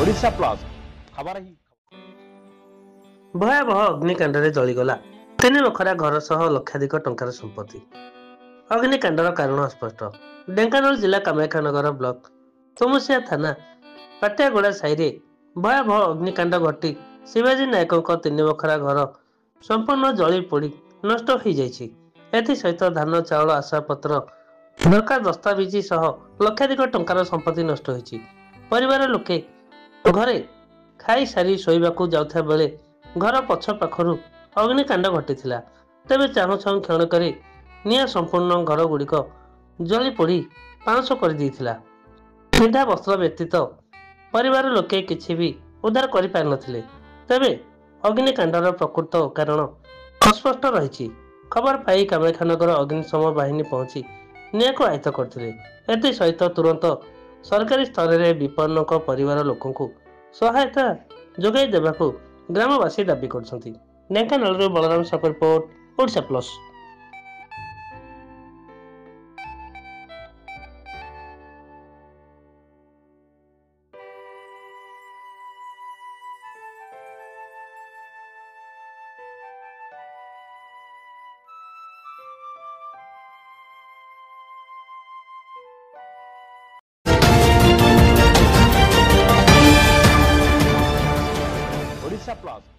Odisha plus खबर ही भयावह अग्निकांडରେ जलिगला 3 बखरा घर सह लक्षाधिक टंकार संपत्ति। अग्निकांडर कारण अस्पष्ट। ढेंकानाल जिला कामाख्यानगर ब्लॉक तुमुसिया थाना पाटियागोड़ा साहिरे भयावह अग्निकांड घटी शिवाजी नायकों 3 बखरा घर संपूर्ण जली पोड़ी नष्ट हो जाइछि। एथि सहित धान चाउल आशापत्र दरकार दस्तावेज सह लक्षाधिक टंकार संपत्ति नष्ट होइछि। परिवार लोके घरे खाई सारी शोइबाकू जाउथा बेले घर पछ पाखरु अग्निकांड घटिथिला। तेबे चाहू चाहू क्षणकरे निया संपूर्ण घर गुड़िक जली पोड़ी पाउंश कर देइथिला। पिंधा वस्त्र व्यतीत परिवार लोके किछि भी उद्धार करि पार नथिले। तेबे अग्निकांडर प्रकृत कारण अस्पष्ट रहिछि। खबर पाई कामाख्यानगर अग्निशम बाहिनी पहुंची नियाको आयत्त करथिले। एथि सहित तुरंत सरकारी स्तर में विपन्न परिवार लोकंकु सहायता जोगाई देबाकू ग्रामवासी दाबी करछंती। ढेंकानाल बलराम सापर report Odisha plus. Odisha plus